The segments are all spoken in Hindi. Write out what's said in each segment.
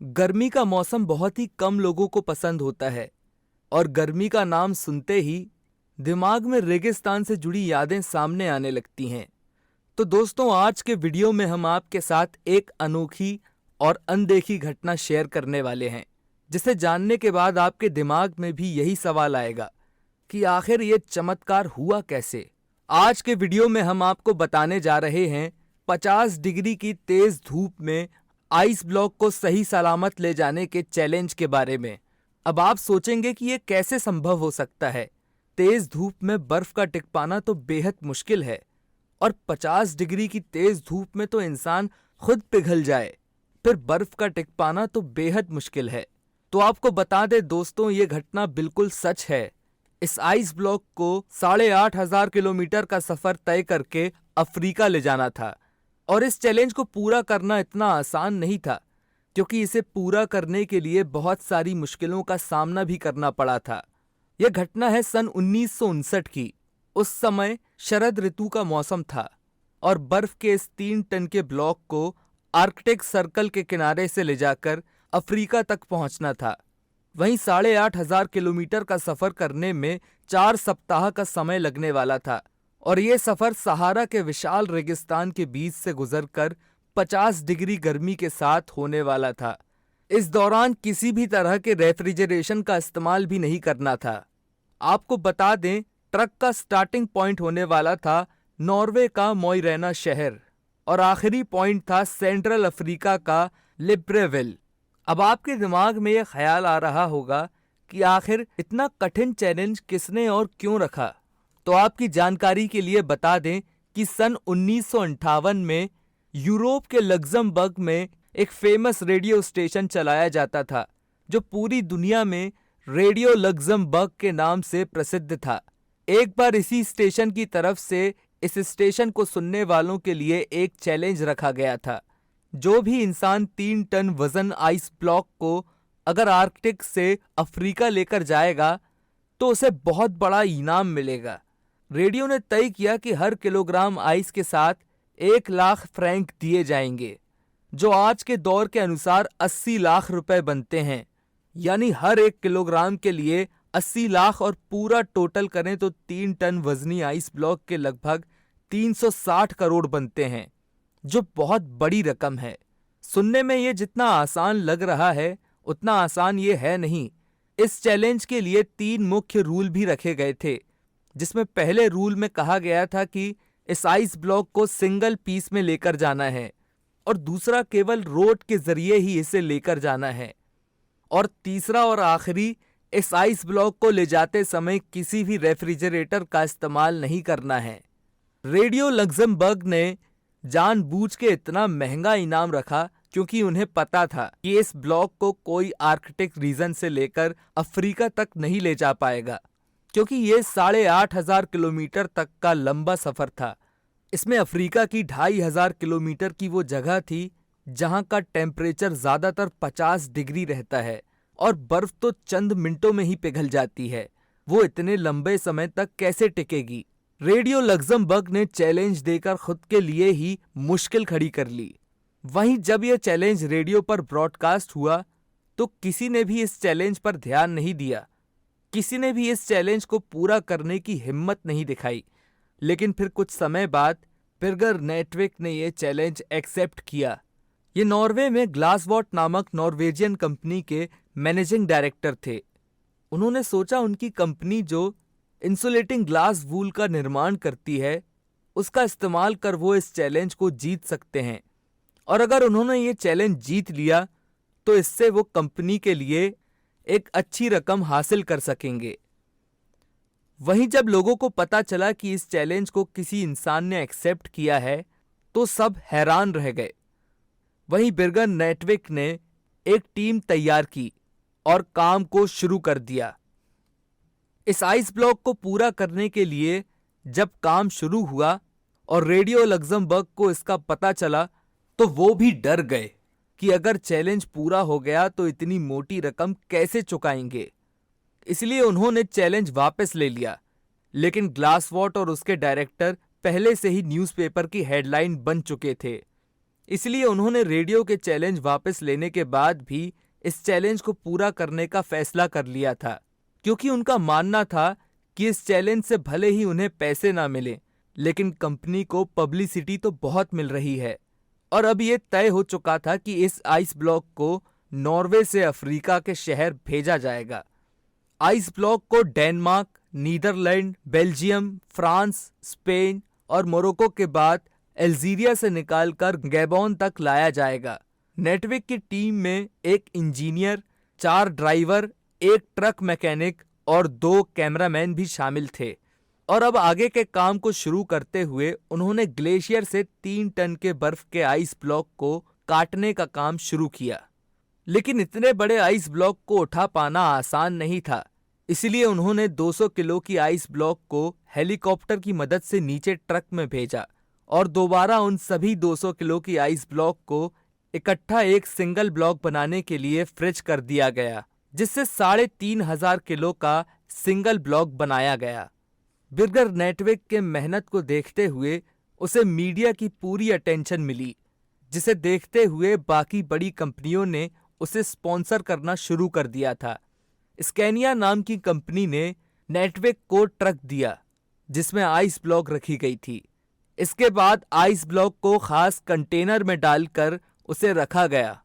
गर्मी का मौसम बहुत ही कम लोगों को पसंद होता है और गर्मी का नाम सुनते ही दिमाग में रेगिस्तान से जुड़ी यादें सामने आने लगती हैं। तो दोस्तों, आज के वीडियो में हम आपके साथ एक अनोखी और अनदेखी घटना शेयर करने वाले हैं, जिसे जानने के बाद आपके दिमाग में भी यही सवाल आएगा कि आखिर ये चमत्कार हुआ कैसे। आज के वीडियो में हम आपको बताने जा रहे हैं 50 डिग्री की तेज धूप में आइस ब्लॉक को सही सलामत ले जाने के चैलेंज के बारे में। अब आप सोचेंगे कि ये कैसे संभव हो सकता है। तेज धूप में बर्फ का टिक पाना तो बेहद मुश्किल है और 50 डिग्री की तेज धूप में तो इंसान खुद पिघल जाए, फिर बर्फ का टिक पाना तो बेहद मुश्किल है। तो आपको बता दें दोस्तों, ये घटना बिल्कुल सच है। इस आइस ब्लॉक को 8,500 किलोमीटर का सफर तय करके अफ्रीका ले जाना था और इस चैलेंज को पूरा करना इतना आसान नहीं था, क्योंकि इसे पूरा करने के लिए बहुत सारी मुश्किलों का सामना भी करना पड़ा था। यह घटना है सन 1959 की। उस समय शरद ऋतु का मौसम था और बर्फ के इस 3 टन के ब्लॉक को आर्कटिक सर्कल के किनारे से ले जाकर अफ्रीका तक पहुंचना था। वहीं 8,500 किलोमीटर का सफर करने में 4 सप्ताह का समय लगने वाला था और ये सफर सहारा के विशाल रेगिस्तान के बीच से गुजरकर 50 डिग्री गर्मी के साथ होने वाला था। इस दौरान किसी भी तरह के रेफ्रिजरेशन का इस्तेमाल भी नहीं करना था। आपको बता दें, ट्रक का स्टार्टिंग पॉइंट होने वाला था नॉर्वे का मोइरेना शहर और आखिरी पॉइंट था सेंट्रल अफ्रीका का लिब्रेविल। अब आपके दिमाग में यह ख्याल आ रहा होगा कि आखिर इतना कठिन चैलेंज किसने और क्यों रखा। तो आपकी जानकारी के लिए बता दें कि सन 1958 में यूरोप के लग्जमबर्ग में एक फेमस रेडियो स्टेशन चलाया जाता था, जो पूरी दुनिया में रेडियो लग्जमबर्ग के नाम से प्रसिद्ध था। एक बार इसी स्टेशन की तरफ से इस स्टेशन को सुनने वालों के लिए एक चैलेंज रखा गया था। जो भी इंसान 3 टन वजन आइस ब्लॉक को अगर आर्कटिक से अफ्रीका लेकर जाएगा तो उसे बहुत बड़ा इनाम मिलेगा। रेडियो ने तय किया कि हर किलोग्राम आइस के साथ 1 लाख फ्रैंक दिए जाएंगे, जो आज के दौर के अनुसार 80 लाख रुपए बनते हैं। यानी हर 1 किलोग्राम के लिए 80 लाख और पूरा टोटल करें तो 3 टन वजनी आइस ब्लॉक के लगभग 360 करोड़ बनते हैं, जो बहुत बड़ी रकम है। सुनने में ये जितना आसान लग रहा है, उतना आसान ये है नहीं। इस चैलेंज के लिए 3 मुख्य रूल भी रखे गए थे, जिसमें पहले रूल में कहा गया था कि इस आइस ब्लॉक को सिंगल पीस में लेकर जाना है और दूसरा केवल रोड के जरिए ही इसे लेकर जाना है, और तीसरा और आखिरी, इस आइस ब्लॉक को ले जाते समय किसी भी रेफ्रिजरेटर का इस्तेमाल नहीं करना है। रेडियो लग्जमबर्ग ने जानबूझ के इतना महंगा इनाम रखा क्योंकि उन्हें पता था कि इस ब्लॉक को कोई आर्कटिक रीजन से लेकर अफ्रीका तक नहीं ले जा पाएगा, क्योंकि ये 8,500 किलोमीटर तक का लंबा सफर था। इसमें अफ्रीका की 2,500 किलोमीटर की वो जगह थी जहां का टेम्परेचर ज्यादातर 50 डिग्री रहता है और बर्फ तो चंद मिनटों में ही पिघल जाती है। वो इतने लंबे समय तक कैसे टिकेगी। रेडियो लग्जमबर्ग ने चैलेंज देकर खुद के लिए ही मुश्किल खड़ी कर ली। वहीं जब यह चैलेंज रेडियो पर ब्रॉडकास्ट हुआ तो किसी ने भी इस चैलेंज पर ध्यान नहीं दिया। किसी ने भी इस चैलेंज को पूरा करने की हिम्मत नहीं दिखाई। लेकिन फिर कुछ समय बाद बिर्गर नेटविक ने यह चैलेंज एक्सेप्ट किया। ये नॉर्वे में ग्लासवॉट नामक नॉर्वेजियन कंपनी के मैनेजिंग डायरेक्टर थे। उन्होंने सोचा उनकी कंपनी जो इंसुलेटिंग ग्लास वूल का निर्माण करती है, उसका इस्तेमाल कर वो इस चैलेंज को जीत सकते हैं, और अगर उन्होंने ये चैलेंज जीत लिया तो इससे वो कंपनी के लिए एक अच्छी रकम हासिल कर सकेंगे। वहीं जब लोगों को पता चला कि इस चैलेंज को किसी इंसान ने एक्सेप्ट किया है तो सब हैरान रह गए। वहीं बिर्गर नेटविक ने एक टीम तैयार की और काम को शुरू कर दिया। इस आइस ब्लॉक को पूरा करने के लिए जब काम शुरू हुआ और रेडियो लग्जमबर्ग को इसका पता चला तो वो भी डर गए कि अगर चैलेंज पूरा हो गया तो इतनी मोटी रकम कैसे चुकाएंगे। इसलिए उन्होंने चैलेंज वापस ले लिया, लेकिन ग्लासवॉट और उसके डायरेक्टर पहले से ही न्यूज़पेपर की हेडलाइन बन चुके थे। इसलिए उन्होंने रेडियो के चैलेंज वापस लेने के बाद भी इस चैलेंज को पूरा करने का फैसला कर लिया था, क्योंकि उनका मानना था कि इस चैलेंज से भले ही उन्हें पैसे ना मिले, लेकिन कंपनी को पब्लिसिटी तो बहुत मिल रही है। और अब ये तय हो चुका था कि इस आइस ब्लॉक को नॉर्वे से अफ्रीका के शहर भेजा जाएगा। आइस ब्लॉक को Denmark, Netherland, Belgium, France, Spain और मोरक्को के बाद अल्जीरिया से निकालकर गैबोन तक लाया जाएगा। नेटविक की टीम में एक इंजीनियर, 4 ड्राइवर, एक ट्रक मैकेनिक और 2 कैमरामैन भी शामिल थे। और अब आगे के काम को शुरू करते हुए उन्होंने ग्लेशियर से 3 टन के बर्फ के आइस ब्लॉक को काटने का काम शुरू किया। लेकिन इतने बड़े आइस ब्लॉक को उठा पाना आसान नहीं था, इसलिए उन्होंने 200 किलो की आइस ब्लॉक को हेलीकॉप्टर की मदद से नीचे ट्रक में भेजा और दोबारा उन सभी 200 किलो की आइस ब्लॉक को इकट्ठा एक सिंगल ब्लॉक बनाने के लिए फ्रिज कर दिया गया, जिससे 3,500 किलो का सिंगल ब्लॉक बनाया गया। बिर्गर नेटविक के मेहनत को देखते हुए उसे मीडिया की पूरी अटेंशन मिली, जिसे देखते हुए बाकी बड़ी कंपनियों ने उसे स्पॉन्सर करना शुरू कर दिया था। स्कैनिया नाम की कंपनी ने नेटविक को ट्रक दिया जिसमें आइस ब्लॉक रखी गई थी। इसके बाद आइस ब्लॉक को खास कंटेनर में डालकर उसे रखा गया,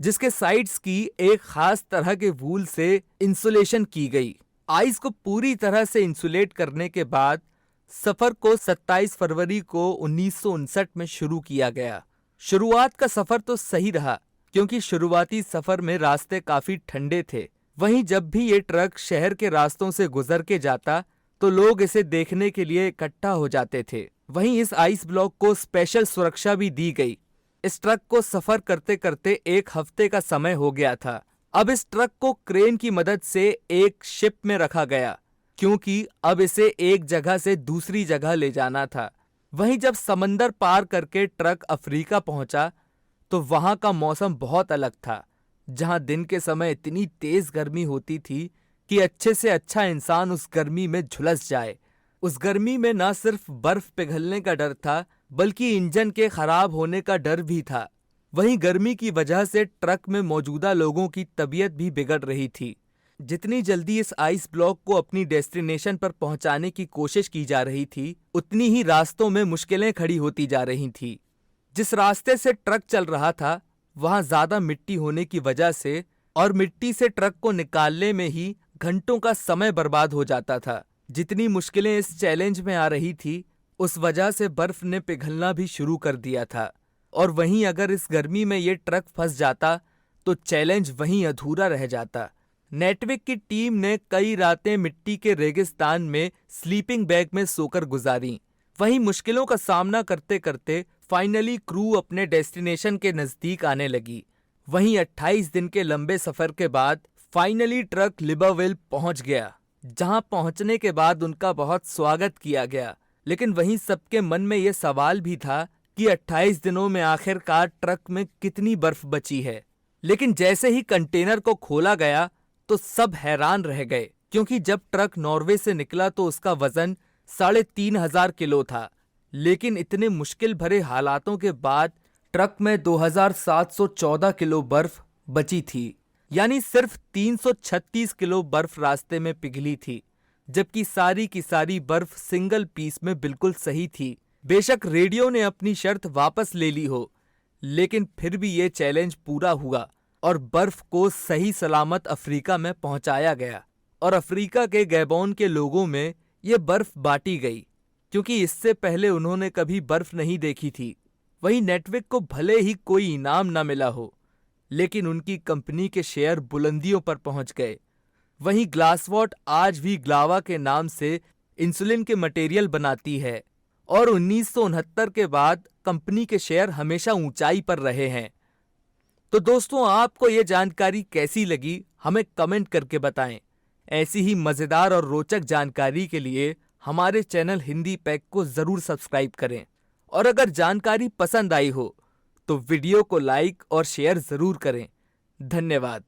जिसके साइड्स की एक खास तरह के वूल से इंसुलेशन की गई। आइस को पूरी तरह से इंसुलेट करने के बाद सफर को 27 फरवरी को 1959 में शुरू किया गया। शुरुआत का सफर तो सही रहा, क्योंकि शुरुआती सफर में रास्ते काफी ठंडे थे। वहीं जब भी ये ट्रक शहर के रास्तों से गुजर के जाता तो लोग इसे देखने के लिए इकट्ठा हो जाते थे। वहीं इस आइस ब्लॉक को स्पेशल सुरक्षा भी दी गई। इस ट्रक को सफर करते करते 1 हफ्ते का समय हो गया था। अब इस ट्रक को क्रेन की मदद से एक शिप में रखा गया, क्योंकि अब इसे एक जगह से दूसरी जगह ले जाना था। वहीं जब समंदर पार करके ट्रक अफ्रीका पहुंचा तो वहां का मौसम बहुत अलग था, जहां दिन के समय इतनी तेज गर्मी होती थी कि अच्छे से अच्छा इंसान उस गर्मी में झुलस जाए। उस गर्मी में न सिर्फ बर्फ पिघलने का डर था, बल्कि इंजन के खराब होने का डर भी था। वहीं गर्मी की वजह से ट्रक में मौजूदा लोगों की तबीयत भी बिगड़ रही थी। जितनी जल्दी इस आइस ब्लॉक को अपनी डेस्टिनेशन पर पहुंचाने की कोशिश की जा रही थी, उतनी ही रास्तों में मुश्किलें खड़ी होती जा रही थी। जिस रास्ते से ट्रक चल रहा था वहां ज्यादा मिट्टी होने की वजह से और मिट्टी से ट्रक को निकालने में ही घंटों का समय बर्बाद हो जाता था। जितनी मुश्किलें इस चैलेंज में आ रही थी, उस वजह से बर्फ ने पिघलना भी शुरू कर दिया था। और वहीं अगर इस गर्मी में ये ट्रक फंस जाता तो चैलेंज वहीं अधूरा रह जाता। नेटविक की टीम ने कई रातें मिट्टी के रेगिस्तान में स्लीपिंग बैग में सोकर गुजारी। वहीं मुश्किलों का सामना करते करते फाइनली क्रू अपने डेस्टिनेशन के नजदीक आने लगी। वहीं 28 दिन के लंबे सफर के बाद फाइनली ट्रक लिबरविल पहुंच गया, जहां पहुंचने के बाद उनका बहुत स्वागत किया गया। लेकिन वहीं सबके मन में यह सवाल भी था कि 28 दिनों में आखिरकार ट्रक में कितनी बर्फ बची है। लेकिन जैसे ही कंटेनर को खोला गया तो सब हैरान रह गए, क्योंकि जब ट्रक नॉर्वे से निकला तो उसका वजन 3,500 किलो था। लेकिन इतने मुश्किल भरे हालातों के बाद ट्रक में 2,714 किलो बर्फ बची थी, यानी सिर्फ 336 किलो बर्फ रास्ते में पिघली थी, जबकि सारी की सारी बर्फ सिंगल पीस में बिल्कुल सही थी। बेशक रेडियो ने अपनी शर्त वापस ले ली हो, लेकिन फिर भी ये चैलेंज पूरा हुआ और बर्फ को सही सलामत अफ्रीका में पहुंचाया गया। और अफ्रीका के गैबोन के लोगों में ये बर्फ बांटी गई, क्योंकि इससे पहले उन्होंने कभी बर्फ नहीं देखी थी। वहीं नेटविक को भले ही कोई इनाम न मिला हो, लेकिन उनकी कंपनी के शेयर बुलंदियों पर पहुंच गए। वहीं ग्लासवॉट आज भी ग्लावा के नाम से इंसुलिन के मटेरियल बनाती है और 1969 के बाद कंपनी के शेयर हमेशा ऊंचाई पर रहे हैं। तो दोस्तों, आपको ये जानकारी कैसी लगी हमें कमेंट करके बताएं। ऐसी ही मजेदार और रोचक जानकारी के लिए हमारे चैनल हिंदी पैक को जरूर सब्सक्राइब करें। और अगर जानकारी पसंद आई हो तो वीडियो को लाइक और शेयर जरूर करें। धन्यवाद।